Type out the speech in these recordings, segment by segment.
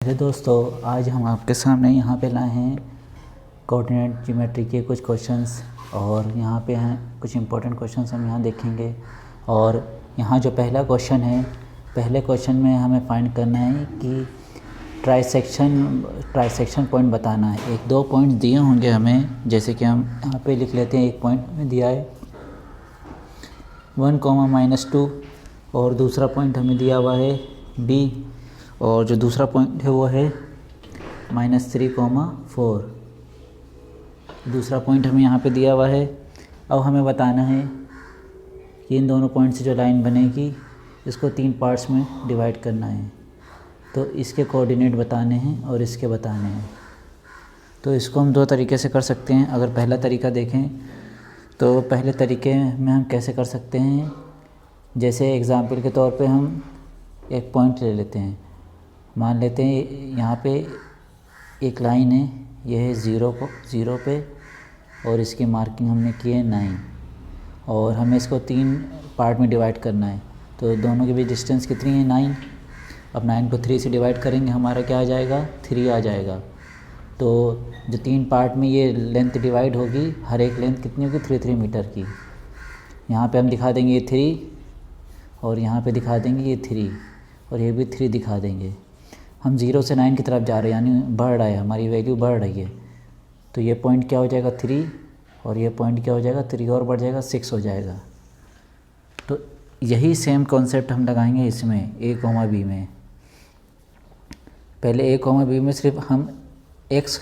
मेरे दोस्तों, आज हम आपके सामने यहाँ पे लाए हैं कोऑर्डिनेट ज्योमेट्री के कुछ क्वेश्चंस। और यहाँ पे हैं कुछ इंपॉर्टेंट क्वेश्चंस हम यहाँ देखेंगे। और यहाँ जो पहला क्वेश्चन है, पहले क्वेश्चन में हमें फाइंड करना है कि ट्राइसेक्शन पॉइंट बताना है। एक दो पॉइंट दिए होंगे हमें, जैसे कि हम यहाँ पे लिख लेते हैं। एक पॉइंट हमें दिया है 1, -2 और दूसरा पॉइंट हमें दिया हुआ है B, और जो दूसरा पॉइंट है वो है -3, 4। दूसरा पॉइंट हमें यहाँ पे दिया हुआ है। अब हमें बताना है कि इन दोनों पॉइंट से जो लाइन बनेगी इसको 3 पार्ट्स में डिवाइड करना है। तो इसके कोऑर्डिनेट बताने हैं और इसके बताने हैं। तो इसको हम दो तरीके से कर सकते हैं। अगर पहला तरीका देखें तो पहले तरीके में हम कैसे कर सकते हैं, जैसे एग्ज़ाम्पल के तौर पे हम एक पॉइंट ले लेते हैं। मान लेते हैं यहाँ पे एक लाइन है, यह है 0 पे, और इसकी मार्किंग हमने की है 9, और हमें इसको 3 पार्ट में डिवाइड करना है। तो दोनों के बीच डिस्टेंस कितनी है? 9। अब 9 को 3 से डिवाइड करेंगे, हमारा क्या आ जाएगा? 3 आ जाएगा। तो जो 3 पार्ट में ये लेंथ डिवाइड होगी, हर एक लेंथ कितनी होगी? 3 मीटर की। यहाँ पे हम दिखा देंगे ये 3, और यहाँ पे दिखा देंगे ये 3, और ये भी 3 दिखा देंगे। हम 0 से 9 की तरफ जा रहे हैं, यानी बढ़ रहा है, हमारी वैल्यू बढ़ रही है। तो ये पॉइंट क्या हो जाएगा? 3, और ये पॉइंट क्या हो जाएगा? 3 और बढ़ जाएगा, 6 हो जाएगा। तो यही सेम कॉन्सेप्ट हम लगाएंगे इसमें A, B में। पहले A, B में सिर्फ हम x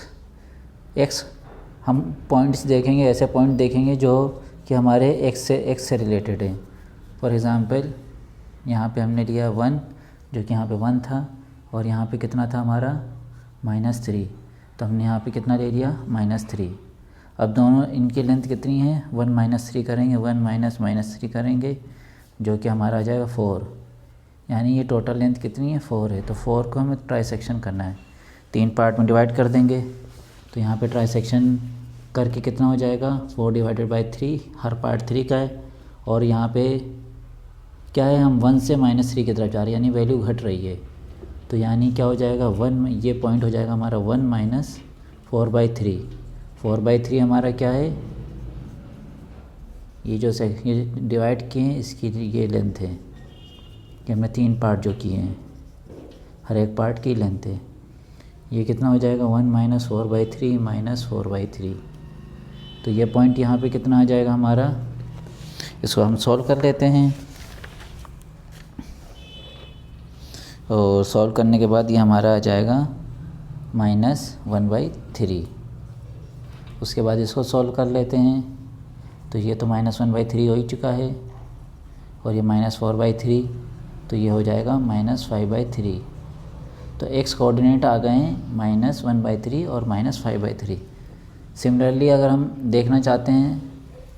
हम पॉइंट्स देखेंगे, ऐसे पॉइंट देखेंगे जो कि हमारे x से रिलेटेड हैं। फॉर एग्ज़ाम्पल यहाँ पे हमने लिया 1, जो कि यहाँ पे 1 था, और यहाँ पे कितना था हमारा? -3। तो हमने यहाँ पे कितना ले लिया? -3। अब दोनों इनकी लेंथ कितनी है? 1 - 3 करेंगे, 1 - -3 करेंगे, जो कि हमारा आ जाएगा 4। यानी ये टोटल लेंथ कितनी है? 4 है। तो 4 को हमें ट्राइसेक्शन करना है, 3 पार्ट में डिवाइड कर देंगे। तो यहाँ पे ट्राइसेक्शन करके कितना हो जाएगा? 4 / 3, हर पार्ट 3 का है। और यहाँ पे क्या है? हम 1 से -3 की तरफ जा रहे हैं, यानी वैल्यू घट रही है। तो यानी क्या हो जाएगा? 1, ये पॉइंट हो जाएगा हमारा 1 - 4/3। 4/3 हमारा क्या है? ये जो ये डिवाइड किए हैं, इसकी ये लेंथ है कि हमने 3 पार्ट जो किए हैं, हर एक पार्ट की लेंथ है। ये कितना हो जाएगा? 1 - 4/3 - 4/3। तो ये पॉइंट यहाँ पे कितना आ जाएगा हमारा? इसको हम सॉल्व कर लेते हैं, और सॉल्व करने के बाद ये हमारा आ जाएगा -1/3। उसके बाद इसको सॉल्व कर लेते हैं। तो ये तो -1/3 हो ही चुका है, और ये -4/3, तो ये हो जाएगा -5/3। तो x कोऑर्डिनेट आ गए हैं -1/3 और -5/3। सिमिलरली अगर हम देखना चाहते हैं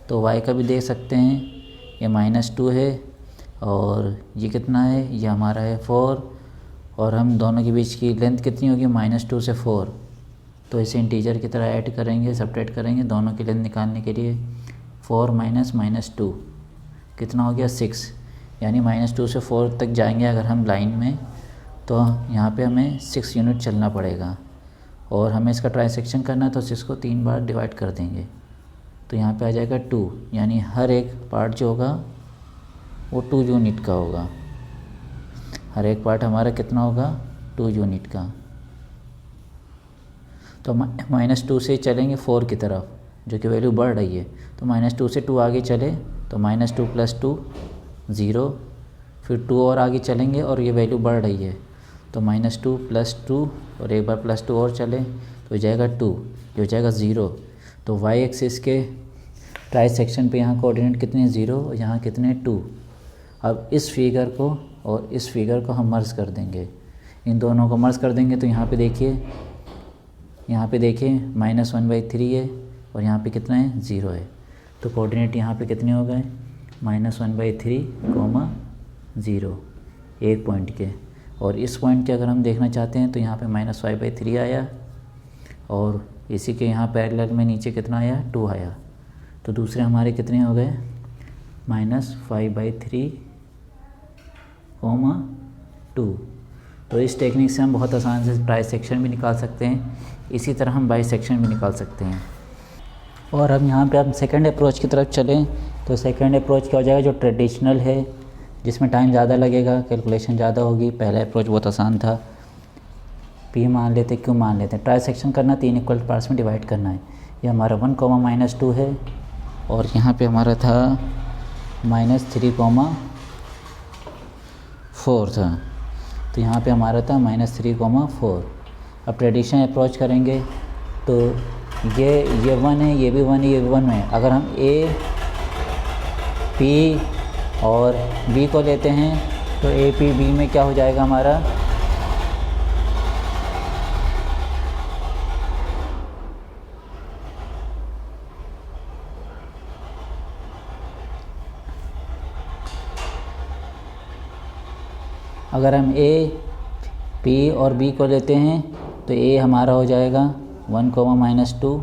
तो y का भी देख सकते हैं। ये -2 है, और ये कितना है? ये हमारा है 4, और हम दोनों के बीच की लेंथ कितनी होगी? -2 से 4। तो इसे इंटीजर की तरह ऐड करेंगे, सब्ट्रैक्ट करेंगे दोनों की लेंथ निकालने के लिए। 4 - -2 कितना हो गया? 6। यानी -2 से 4 तक जाएंगे अगर हम लाइन में, तो यहाँ पे हमें 6 यूनिट चलना पड़ेगा। और हमें इसका ट्राइसेक्शन करना है, तो 6 को 3 बार डिवाइड कर देंगे। तो यहाँ पे आ जाएगा 2, यानी हर एक पार्ट जो होगा वो 2 यूनिट का होगा। हर एक पार्ट हमारा कितना होगा? 2 यूनिट का। तो -2 से चलेंगे 4 की तरफ, जो कि वैल्यू बढ़ रही है। तो -2 से 2 आगे चले तो -2 + 2 0, फिर 2 और आगे चलेंगे और ये वैल्यू बढ़ रही है, तो -2 + 2, और एक बार +2 और चले तो हो जाएगा 2, ये हो जाएगा 0। तो y एक्सिस के ट्राइसेक्शन पे यहाँ कोऑर्डिनेट कितने? 0, और यहाँ कितने? 2। अब इस फिगर को और इस फिगर को हम मर्ज कर देंगे, इन दोनों को मर्ज कर देंगे। तो यहाँ पे देखिए -1/3 है, और यहाँ पे कितना है? 0 है। तो कोऑर्डिनेट यहाँ पे कितने हो गए? -1/3, 0, एक पॉइंट के। और इस पॉइंट के अगर हम देखना चाहते हैं तो यहाँ पे -5/3 आया, और इसी के यहाँ पैरेलल में नीचे कितना आया? 2 आया। तो दूसरे हमारे कितने हो गए? -5/3, 2। तो इस टेक्निक से हम बहुत आसान से ट्राइसेक्शन भी निकाल सकते हैं, इसी तरह हम बाइसेक्शन भी निकाल सकते हैं। और हम यहाँ पे हम सेकंड अप्रोच की तरफ चलें तो सेकंड अप्रोच क्या हो जाएगा, जो ट्रेडिशनल है जिसमें टाइम ज़्यादा लगेगा, कैलकुलेशन ज़्यादा होगी। पहला अप्रोच बहुत आसान था, पी मान लेते, क्यू मान लेते हैं। ट्राइसेक्शन करना 3 इक्वल पार्ट्स में डिवाइड करना है। ये हमारा 1, -2 है और यहाँ पे हमारा था -3, 4 था, तो यहाँ पे हमारा था -3, 4। अब ट्रेडिशनल अप्रोच करेंगे तो ये 1 है, ये भी 1 है, ये भी 1 है। अगर हम ए, पी और बी को लेते हैं तो ए, पी, बी में क्या हो जाएगा हमारा, अगर हम ए, पी और बी को लेते हैं तो ए हमारा हो जाएगा 1, -2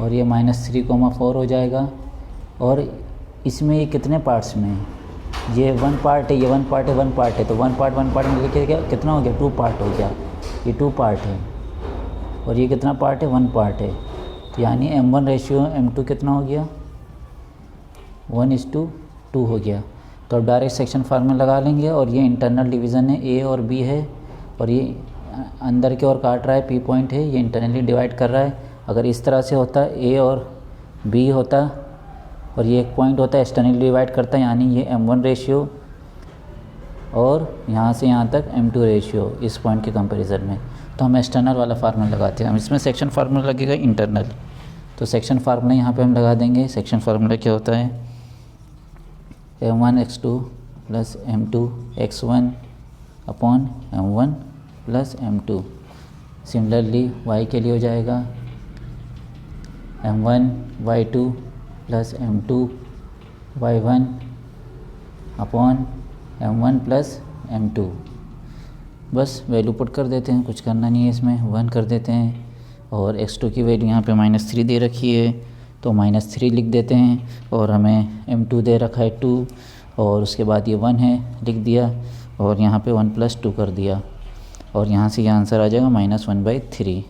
और ये -3, 4 हो जाएगा। और इसमें ये कितने पार्ट्स में है, ये 1 पार्ट है, ये 1 पार्ट है, 1 पार्ट है, तो 1 पार्ट में लिखे क्या कितना हो गया, 2 पार्ट हो गया। ये 2 पार्ट है और ये कितना पार्ट है, 1 पार्ट है। तो यानी M1 रेशियो M2 कितना हो गया, 1:2 हो गया। तो अब डायरेक्ट सेक्शन फार्मूला लगा लेंगे। और ये इंटरनल डिवीज़न है, ए और बी है और ये अंदर की ओर काट रहा है, पी पॉइंट है, ये इंटरनली डिवाइड कर रहा है। अगर इस तरह से होता, ए और बी होता और ये एक पॉइंट होता है एक्सटर्नली डिवाइड करता है, यानी ये M1 रेशियो और यहाँ से यहाँ तक M2 रेशियो इस पॉइंट के कंपैरिजन में। तो हम एक्सटर्नल वाला फार्मूला लगाते हैं। हम इसमें सेक्शन फार्मूला लगेगा इंटरनल, तो सेक्शन फार्मूला यहाँ पे हम लगा देंगे। सेक्शन फार्मूला क्या होता है, M1x2 + M2x1 upon M1 + M2। Similarly y के लिए हो जाएगा M1y2 + M2y1 upon M1 + M2। बस वैल्यू पुट कर देते हैं, कुछ करना नहीं है इसमें, 1 कर देते हैं। और x2 की वैल्यू यहाँ पे -3 दे रखी है तो -3 लिख देते हैं। और हमें M2 दे रखा है 2 और उसके बाद ये 1 है, लिख दिया और यहाँ पे 1 + 2 कर दिया और यहाँ से ये आंसर आ जाएगा -1/3।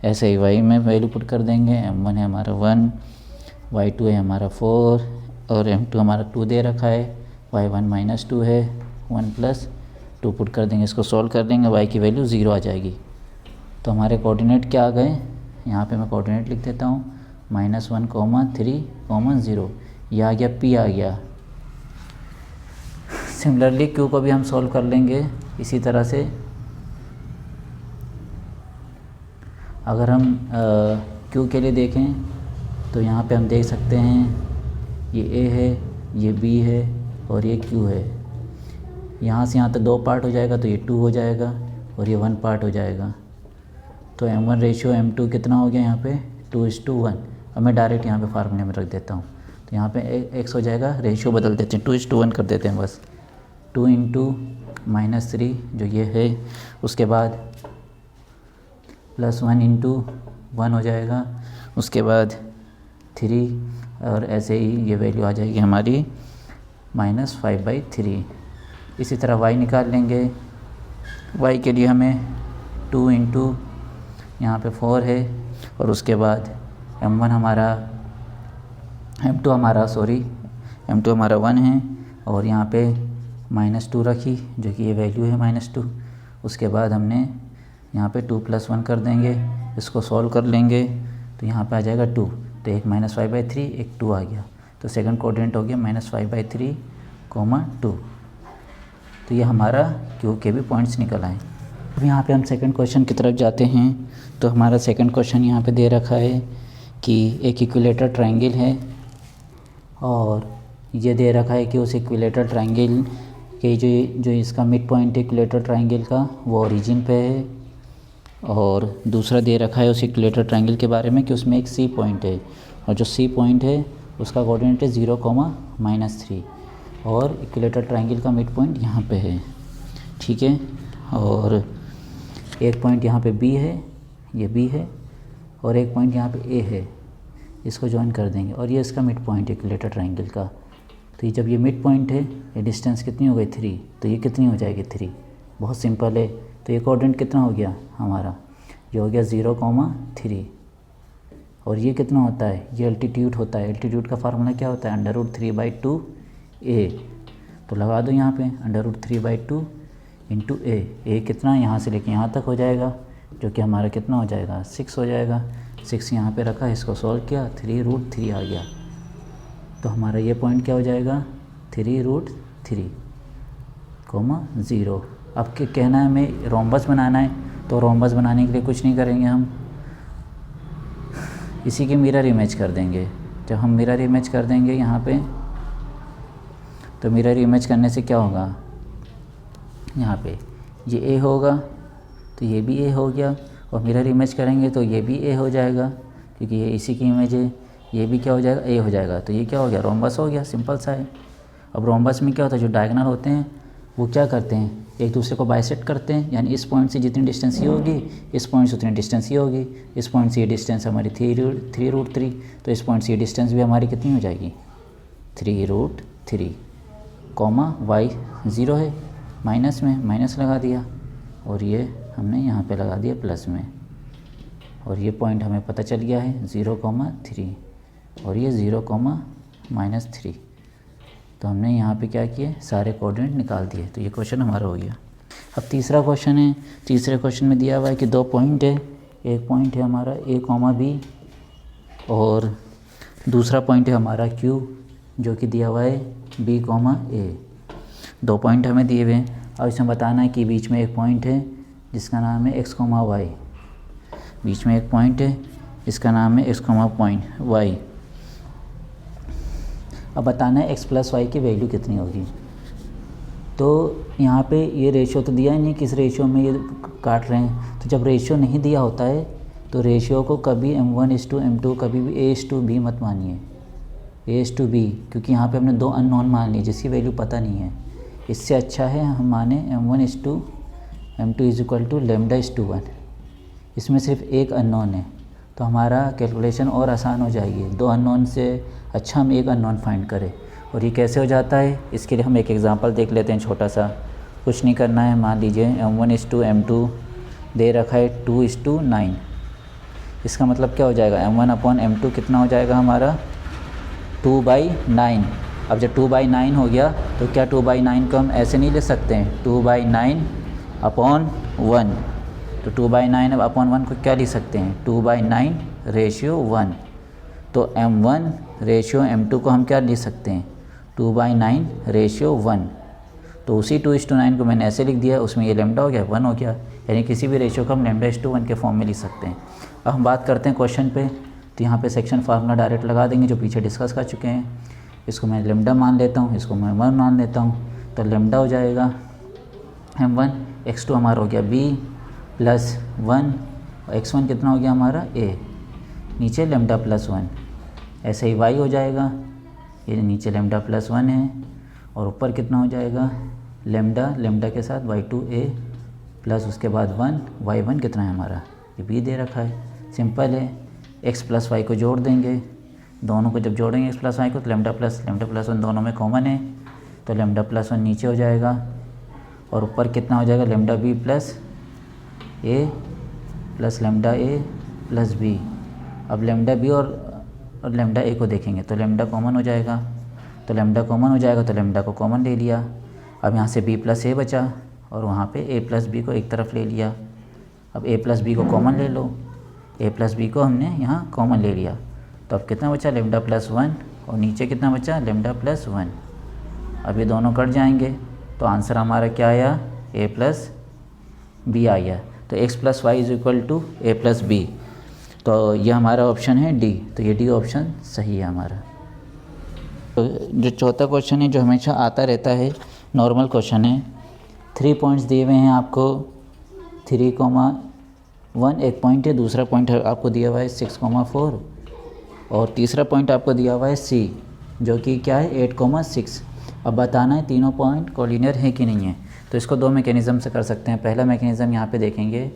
ऐसे ही y में वैल्यू पुट कर देंगे। M1 है हमारा 1, y2 है हमारा 4 और M2 हमारा 2 दे रखा है, y1 -2 है, 1 + 2 पुट कर देंगे। इसको सॉल्व कर देंगे, y की वैल्यू 0 आ जाएगी। तो हमारे कोऑर्डिनेट क्या आ गए, यहाँ पे मैं कोऑर्डिनेट लिख देता हूँ, -1, 3, 0। ये आ गया, P आ गया। सिमिलरली Q को भी हम सॉल्व कर लेंगे इसी तरह से। अगर हम Q के लिए देखें तो यहाँ पे हम देख सकते हैं ये A है, ये B है और ये Q है। यहाँ से यहाँ तक 2 पार्ट हो जाएगा तो ये 2 हो जाएगा और ये 1 पार्ट हो जाएगा। तो M1 रेशियो M2 कितना हो गया यहाँ पे, 2:1। अब मैं डायरेक्ट यहाँ पे फार्मूले में रख देता हूँ। तो यहाँ पे x हो जाएगा, रेशियो बदल देते हैं, 2:1 कर देते हैं बस। 2 × -3 जो ये है, उसके बाद +1 × 1 हो जाएगा, उसके बाद 3 और ऐसे ही ये वैल्यू आ जाएगी हमारी -5/3। इसी तरह y निकाल लेंगे। y के लिए हमें 2 × यहाँ पे 4 है और उसके बाद M2 हमारा 1 है और यहाँ पे -2 रखी जो कि ये वैल्यू है -2। उसके बाद हमने यहाँ पे 2 + 1 कर देंगे, इसको सॉल्व कर लेंगे तो यहाँ पे आ जाएगा 2। तो एक -5/3, एक 2 आ गया। तो सेकंड कोऑर्डिनेट हो गया -5/3, 2। तो ये हमारा Q के भी पॉइंट्स निकल आए। अब यहाँ पे हम सेकंड क्वेश्चन की तरफ जाते हैं। तो हमारा सेकंड क्वेश्चन यहाँ पे दे रखा है कि एक इक्विलेटर ट्रायंगल है और ये दे रखा है कि उस इक्विलेटर ट्रायंगल के जो इसका मिड पॉइंट है इक्विलेटर ट्रायंगल का, वो ओरिजिन पे है। और दूसरा दे रखा है उस इक्विलेटर ट्रायंगल के बारे में कि उसमें एक C पॉइंट है और जो C पॉइंट है उसका कोऑर्डिनेट है 0, -3 और इक्विलेटर ट्रायंगल का मिड पॉइंट यहाँ पे है, ठीक है। और एक पॉइंट यहाँ पे B है, ये B है और एक पॉइंट यहाँ पे A है, इसको ज्वाइन कर देंगे और ये इसका मिड पॉइंट है इक्विलेटर ट्रायंगल का। तो ये जब ये मिड पॉइंट है, ये डिस्टेंस कितनी हो गई 3, तो ये कितनी हो जाएगी 3। बहुत सिंपल है, तो ये कोऑर्डिनेट कितना हो गया हमारा, ये हो गया 0,3। और ये कितना होता है, ये एल्टीट्यूड होता है। एल्टीट्यूड का फार्मूला क्या होता है, √3/2a। तो लगा दो यहाँ पे √3/2 इंटू ए कितना यहाँ से लेके यहाँ तक हो जाएगा, जो कि हमारा कितना हो जाएगा 6 हो जाएगा। 6 यहाँ पे रखा, इसको सॉल्व किया, 3√3 आ गया। तो हमारा ये पॉइंट क्या हो जाएगा 3√3, 0। अब क्या कहना है हमें, रोम्बस बनाना है। तो रोम्बस बनाने के लिए कुछ नहीं करेंगे, हम इसी के मिरर इमेज कर देंगे। जब हम मिरर इमेज कर देंगे यहाँ पे, तो मिरर इमेज करने से क्या होगा, यहाँ पे ये ए होगा तो ये भी ए हो गया, और मिरर इमेज करेंगे तो ये भी ए हो जाएगा, क्योंकि ये इसी की इमेज है। ये भी क्या हो जाएगा, ए हो जाएगा। तो ये क्या हो गया, रोम्बस हो गया, सिंपल सा है। अब रोम्बस में क्या होता है, जो डायगोनल होते हैं वो क्या करते हैं, एक दूसरे को बाइसेक्ट करते हैं। यानी इस पॉइंट से जितनी डिस्टेंस ये होगी, इस पॉइंट से उतनी डिस्टेंस ये होगी। इस पॉइंट से ये डिस्टेंस हमारी 3√3, तो इस पॉइंट से ये डिस्टेंस भी हमारी कितनी हो जाएगी 3√3, y 0 है, माइनस में माइनस लगा दिया, और ये हमने यहाँ पे लगा दिया प्लस में। और ये पॉइंट हमें पता चल गया है 0,3, और ये 0,-3। तो हमने यहाँ पे क्या किए, सारे कोऑर्डिनेट निकाल दिए। तो ये क्वेश्चन हमारा हो गया। अब तीसरा क्वेश्चन है। तीसरे क्वेश्चन में दिया हुआ है कि 2 पॉइंट है। एक पॉइंट है हमारा A, B, और दूसरा पॉइंट है हमारा Q, जो कि दिया हुआ है B, A। 2 पॉइंट हमें दिए हुए हैं। और इसमें बताना है कि बीच में एक पॉइंट है जिसका नाम है X, Y। बीच में एक पॉइंट है इसका नाम है X, Y। अब बताना है x + y की वैल्यू कितनी होगी। तो यहाँ पे ये रेशियो तो दिया ही नहीं, किस रेशियो में ये काट रहे हैं। तो जब रेशियो नहीं दिया होता है तो रेशियो को कभी m1:m2, कभी भी a:b मत मानिए, a:b, क्योंकि यहाँ पे हमने 2 अननोन मान लिए जिसकी वैल्यू पता नहीं है। इससे अच्छा है हम माने m1:m2 = λ:1। इसमें सिर्फ एक अननोन है, तो हमारा कैलकुलेशन और आसान हो जाएगी। 2 अननोन से अच्छा हम एक अननोन फाइंड करें। और ये कैसे हो जाता है, इसके लिए हम एक एग्जांपल देख लेते हैं छोटा सा। कुछ नहीं करना है, मान लीजिए m1:m2 दे रखा है 2:9। इसका मतलब क्या हो जाएगा, m1/m2 कितना हो जाएगा हमारा 2/9। अब जब 2/9 हो गया तो क्या 2/9 को हम ऐसे नहीं ले सकते हैं, 2/9/1। तो 2/9/1 को क्या लिख सकते हैं, 2/9/1। तो m1:m2 को हम क्या लिख सकते हैं, 2/9/1। तो उसी 2:9 को मैंने ऐसे लिख दिया, उसमें ये लैम्डा हो गया 1 हो गया। यानी किसी भी रेशियो को हम λ:1 के फॉर्म में लिख सकते हैं। अब हम बात करते हैं क्वेश्चन पे। तो यहाँ पे सेक्शन फार्मूला डायरेक्ट लगा देंगे जो पीछे डिस्कस कर चुके हैं। इसको मैं लैम्डा मान लेता हूँ, इसको मैं 1 मान लेता हूँ। तो लैम्डा हो जाएगा m1, x2 हमारा हो गया b +1, और x1 कितना हो गया हमारा a, नीचे λ+1। ऐसे ही y हो जाएगा, ये नीचे λ+1 है, और ऊपर कितना हो जाएगा लैम्डा के साथ y2a प्लस उसके बाद 1, y1 कितना है हमारा, ये b दे रखा है। सिंपल है, x + y को जोड़ देंगे। दोनों को जब जोड़ेंगे x + y को तो λ+1 दोनों में कॉमन है, तो λ+1 नीचे हो जाएगा, और ऊपर कितना हो जाएगा λb + a plus λa + b। अब λb और λa को देखेंगे तो लैम्डा कॉमन हो जाएगा, तो लैम्डा कॉमन हो जाएगा तो लैम्डा को कॉमन ले लिया। अब यहाँ से b + a बचा, और वहाँ पे a + b को एक तरफ ले लिया। अब a + b को कॉमन ले लो, a + b को हमने यहाँ कॉमन ले लिया। तो अब कितना बचा λ+1, और नीचे कितना बचा λ+1। अब ये दोनों कट जाएंगे, तो आंसर हमारा क्या आया, a + b आ गया। तो x + y = a + b। तो ये हमारा ऑप्शन है डी। तो ये डी ऑप्शन सही है हमारा। तो जो चौथा क्वेश्चन है जो हमेशा आता रहता है, नॉर्मल क्वेश्चन है। 3 पॉइंट्स दिए हुए हैं आपको, 3,1 एक पॉइंट है, दूसरा पॉइंट आपको दिया हुआ है 6,4, और तीसरा पॉइंट आपको दिया हुआ है सी, जो कि क्या है 8,6। अब बताना है तीनों पॉइंट कोलिनियर है कि नहीं है। तो इसको 2 मैकेनिज़्म से कर सकते हैं। पहला मैकेनिज़्म यहाँ पे देखेंगे,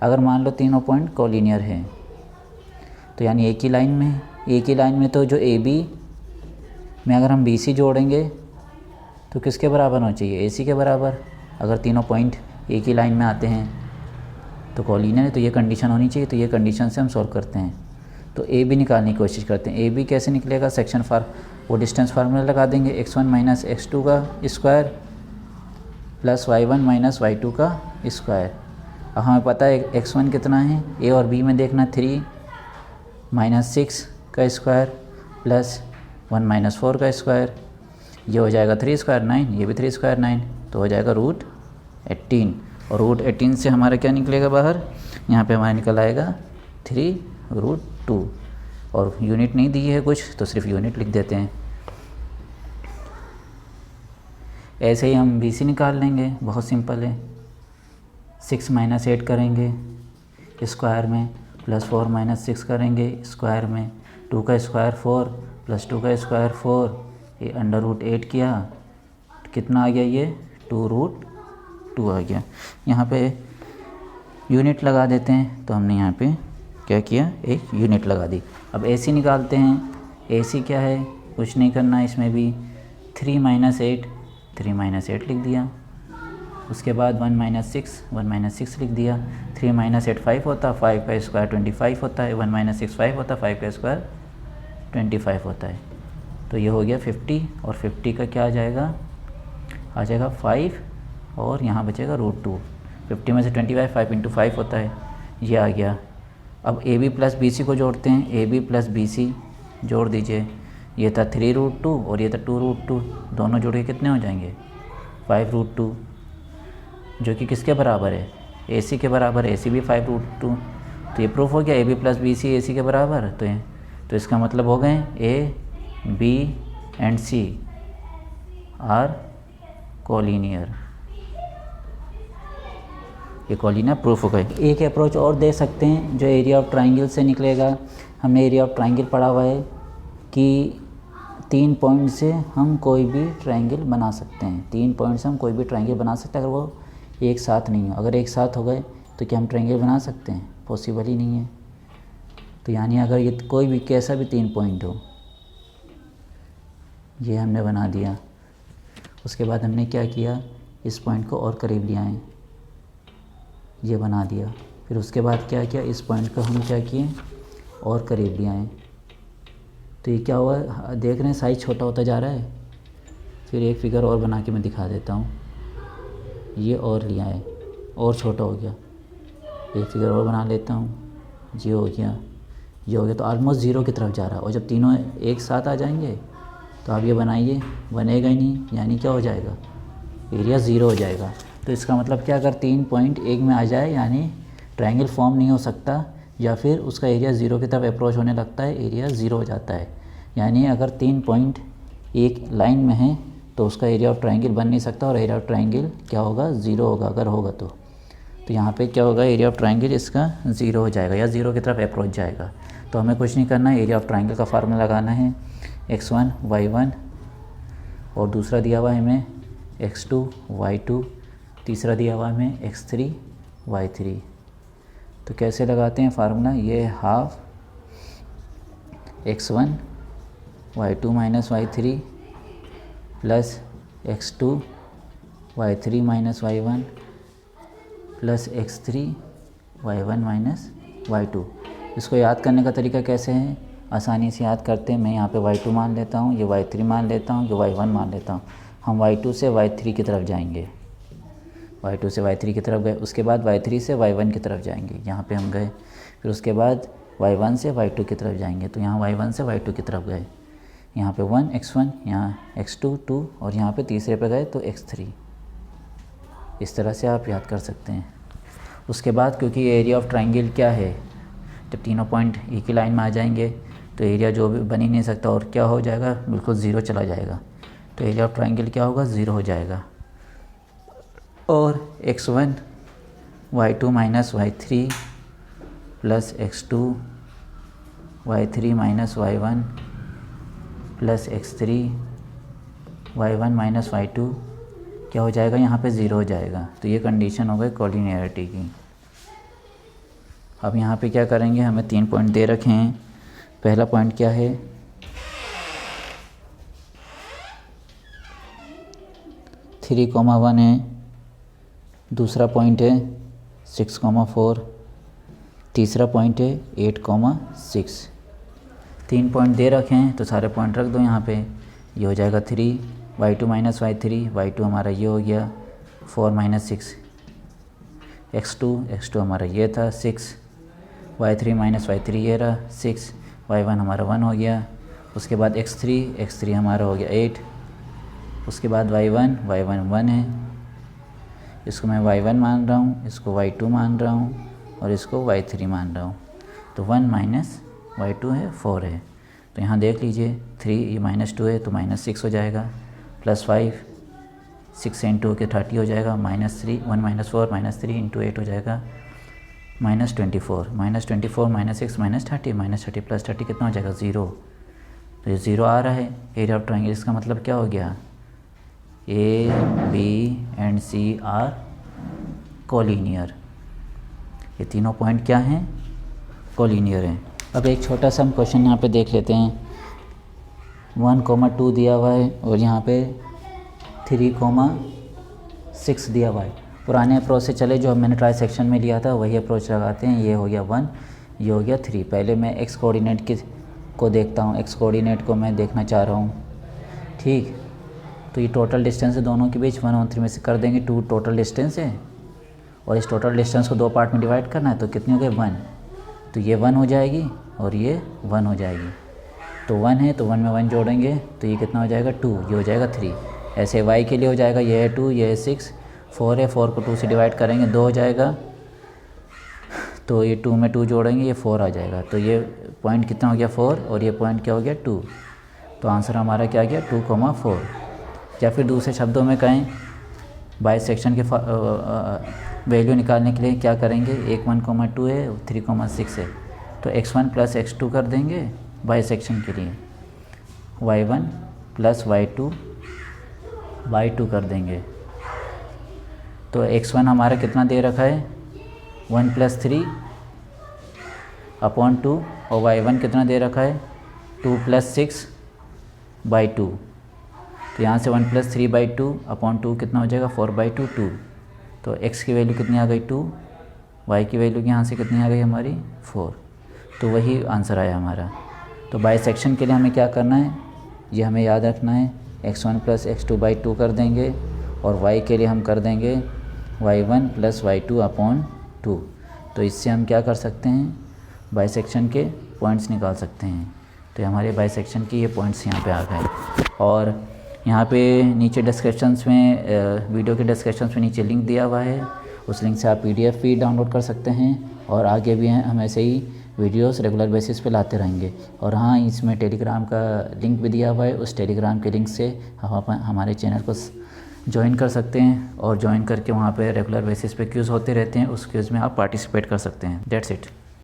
अगर मान लो तीनों पॉइंट कोलिनियर है, तो यानी एक ही लाइन में तो जो ए बी में अगर हम बी सी जोड़ेंगे तो किसके बराबर होना चाहिए, ए सी के बराबर। अगर तीनों पॉइंट एक ही लाइन में आते हैं तो कॉलीनियर है, तो ये कंडीशन होनी चाहिए। तो ये कंडीशन से हम सॉल्व करते हैं। तो ए बी निकालने की कोशिश करते हैं। ए बी कैसे निकलेगा, सेक्शन वो डिस्टेंस फार्मूला लगा देंगे, x1 माइनस x2 का square plus y1 minus y2 का स्क्वायर। अब हमें पता है x1 कितना है, ए और बी में देखना 3 माइनस 6 का स्क्वायर प्लस 1 माइनस 4 का स्क्वायर, ये हो जाएगा 3 स्क्वायर 9, ये भी 3 स्क्वायर 9, तो हो जाएगा रूट 18। और रूट 18 से हमारा क्या निकलेगा बाहर, यहाँ पे हमारा निकल आएगा 3√2। और यूनिट नहीं दी है कुछ, तो सिर्फ यूनिट लिख देते हैं। ऐसे ही हम BC निकाल लेंगे, बहुत सिंपल है। 6 माइनस 8 करेंगे स्क्वायर में, प्लस 4 माइनस 6 करेंगे स्क्वायर में, 2 का स्क्वायर 4 प्लस 2 का स्क्वायर 4, ये अंडर रूट 8 किया, कितना आ गया ये 2√2 आ गया। यहाँ पे यूनिट लगा देते हैं, तो हमने यहाँ पे क्या किया, एक यूनिट लगा दी। अब AC निकालते हैं। AC क्या है, कुछ नहीं करना है इसमें भी, 3 माइनस 8 लिख दिया। उसके बाद 1 माइनस 6 लिख दिया। 3 माइनस 8 5 होता, 5 का स्क्वायर 25 होता है, 1 माइनस 6 5 होता, 5 का स्क्वायर 25 होता है। तो ये हो गया 50, और 50 का क्या आ जाएगा 5, और यहाँ बचेगा √2। 50 में से 25, 5 इंटू 5 होता है, ये आ गया। अब AB प्लस BC को जोड़ते हैं। AB प्लस BC जोड़ दीजिए, ये था 3√2 और ये था 2√2, दोनों जोड़ के कितने हो जाएंगे 5√2, जो कि किसके बराबर है, AC के बराबर। AC भी 5√2, तो ये प्रूफ हो गया AB प्लस BC AC के बराबर। तो इसका मतलब हो गए A, B and C are collinear, ये कोलिनियर प्रूफ हो गए। एक अप्रोच और दे सकते हैं जो एरिया ऑफ ट्राइंगल से निकलेगा। हमने एरिया ऑफ ट्राइंगल पढ़ा हुआ है कि 3 पॉइंट से हम कोई भी ट्राइंगल बना सकते हैं। 3 पॉइंट से हम कोई भी ट्राइंगल बना सकते हैं, अगर वो एक साथ नहीं हो। अगर एक साथ हो गए तो क्या हम ट्राइंगल बना सकते हैं, पॉसिबल ही नहीं है। तो यानी अगर ये कोई भी कैसा भी 3 पॉइंट हो, ये हमने बना दिया। उसके बाद हमने क्या किया, इस पॉइंट को और करीब ले आए, ये बना दिया। फिर उसके बाद क्या किया, इस पॉइंट को हम क्या किए और करीब ले आए। तो ये क्या हुआ, देख रहे हैं साइज़ छोटा होता जा रहा है। फिर एक फिगर और बना के मैं दिखा देता हूँ, ये और लिया है और छोटा हो गया। एक फिगर और बना लेता हूँ, ये हो गया, ये हो गया। तो ऑलमोस्ट 0 की तरफ जा रहा है। और जब तीनों एक साथ आ जाएंगे तो आप ये बनाइए, बनेगा ही नहीं, यानी क्या हो जाएगा, एरिया 0 हो जाएगा। तो इसका मतलब क्या, अगर 3 पॉइंट एक में आ जाए यानी ट्रायंगल फॉर्म नहीं हो सकता, या फिर उसका एरिया 0 की तरफ अप्रोच होने लगता है, एरिया 0 हो जाता है। यानी अगर 3 पॉइंट एक लाइन में हैं तो उसका एरिया ऑफ ट्रायंगल बन नहीं सकता, और एरिया ऑफ ट्रायंगल क्या होगा, 0 होगा अगर होगा तो। यहाँ पे क्या होगा, एरिया ऑफ ट्रायंगल इसका 0 हो जाएगा या 0 की तरफ अप्रोच जाएगा। तो हमें कुछ नहीं करना है, एरिया ऑफ ट्रायंगल का फार्मूला लगाना है, x1 y1, और दूसरा दिया हुआ है हमें x2 y2, तीसरा दिया हुआ है हमें x3 y3। तो कैसे लगाते हैं फार्मूला, ये half x1 y2 minus y3 plus x2 y3 minus y1 plus x3 y1 minus y2। इसको याद करने का तरीका कैसे है, आसानी से याद करते हैं। मैं यहाँ पे y2 मान लेता हूँ, ये y3 मान लेता हूँ, ये y1 मान लेता हूँ। हम y2 से y3 की तरफ जाएंगे, y2 से y3 की तरफ गए, उसके बाद y3 से y1 की तरफ जाएंगे, यहाँ पे हम गए। फिर उसके बाद y1 से y2 की तरफ जाएंगे, तो यहाँ y1 से y2 की तरफ गए, यहाँ पे 1 x1, यहाँ x2 2, और यहाँ पे तीसरे पे गए तो x3। इस तरह से आप याद कर सकते हैं। उसके बाद क्योंकि एरिया ऑफ ट्रायंगल क्या है, जब तीनों पॉइंट एक ही लाइन में आ जाएंगे तो एरिया जो भी बन ही नहीं सकता, और क्या हो जाएगा, बिल्कुल 0 चला जाएगा। तो एरिया ऑफ ट्रायंगल क्या होगा, 0 हो जाएगा। और x1 y2 minus y3 plus x2 y3 minus y1 plus x3 y1 minus y2 क्या हो जाएगा, यहाँ पे 0 हो जाएगा। तो ये कंडीशन हो गई कोलिनियरिटी की। अब यहाँ पे क्या करेंगे, हमें 3 पॉइंट दे रखे हैं। पहला पॉइंट क्या है, 3,1 है, दूसरा पॉइंट है 6,4, तीसरा पॉइंट है 8,6। 3 पॉइंट दे रखे हैं तो सारे पॉइंट रख दो यहाँ पे। ये हो जाएगा 3, y2 माइनस y3, y2 हमारा ये हो गया 4 माइनस 6, x2 हमारा ये था 6, y3 माइनस y3 ये रहा 6, y1 हमारा 1 हो गया। उसके बाद x3 हमारा हो गया 8, उसके बाद y1 1 है, इसको मैं y1 मान रहा हूँ, इसको y2 मान रहा हूँ और इसको y3 मान रहा हूँ। तो 1 माइनस y2 है 4 है। तो यहाँ देख लीजिए 3 ये -2 है तो -6 हो जाएगा, प्लस 5 6 इंटू के 30 हो जाएगा, -3 1 माइनस 4 -3 इंटू 8 हो जाएगा -24, -6 -30 प्लस 30 कितना हो जाएगा 0। तो ये 0 आ रहा है। एरिया ऑफ ट्रायंगल इसका मतलब क्या हो गया, A, B and C are collinear. ये तीनों पॉइंट क्या हैं, कोलिनियर हैं। अब एक छोटा सा हम क्वेश्चन यहाँ पे देख लेते हैं। 1,2 दिया हुआ है और यहाँ पे 3,6 दिया हुआ है। पुराने अप्रोच से चले जो मैंने ट्राई सेक्शन में लिया था वही अप्रोच लगाते हैं। ये हो गया 1, ये हो गया 3। पहले मैं एक्स कोऑर्डिनेट को देखता हूँ, एक्स कोऑर्डिनेट को मैं देखना चाह रहा हूँ, ठीक। तो ये टोटल डिस्टेंस है दोनों के बीच, 1 और 3 में से कर देंगे 2 टोटल डिस्टेंस है, और इस टोटल डिस्टेंस को 2 पार्ट में डिवाइड करना है। तो कितनी हो गई 1, तो ये 1 हो जाएगी और ये 1 हो जाएगी। तो 1 है तो 1 में 1 जोड़ेंगे तो ये कितना हो जाएगा 2, ये हो जाएगा 3। ऐसे y के लिए हो जाएगा, ये है 2, ये है 6, 4 है, 4 को 2 से डिवाइड करेंगे 2 हो जाएगा। तो ये 2 में 2 जोड़ेंगे ये 4 आ जाएगा। तो ये पॉइंट कितना हो गया 4 और ये पॉइंट क्या हो गया 2। तो आंसर हमारा क्या गया 2,4। या फिर दूसरे शब्दों में कहें बाइसेक्शन के वैल्यू निकालने के लिए क्या करेंगे, 1,2 है 3,6 है तो x1 प्लस x2 कर देंगे बाइसेक्शन के लिए, y1 प्लस y2 कर देंगे। तो x1 हमारा कितना दे रखा है 1 + 3 अपॉन 2 और y1 कितना दे रखा है 2 + 6/2। तो यहाँ से 1 + 3/2 अपॉन 2 कितना हो जाएगा 4/2 2। तो x की वैल्यू कितनी आ गई 2, y की वैल्यू यहाँ से कितनी आ गई हमारी 4। तो वही आंसर आया हमारा। तो बाइसेक्शन के लिए हमें क्या करना है, ये हमें याद रखना है, x1 + x2/2 कर देंगे और y के लिए हम कर देंगे y1 + y2 अपॉन 2। तो इससे हम क्या कर सकते हैं, बाइसेक्शन के पॉइंट्स निकाल सकते हैं। तो हमारे बाइसेक्शन के ये पॉइंट्स यहाँ पे आ गए। और यहाँ पे नीचे डिस्क्रिप्शंस में, वीडियो के डिस्क्रिप्शंस में नीचे लिंक दिया हुआ है, उस लिंक से आप PDF भी डाउनलोड कर सकते हैं। और आगे भी हम ऐसे ही वीडियोस रेगुलर बेसिस पे लाते रहेंगे। और हाँ, इसमें टेलीग्राम का लिंक भी दिया हुआ है, उस टेलीग्राम के लिंक से आप हमारे चैनल को ज्वाइन कर सकते हैं और ज्वाइन करके वहाँ पे रेगुलर बेसिस पे क्यूज़ होते रहते हैं, उस क्यूज़ में आप पार्टिसिपेट कर सकते हैं। That's it.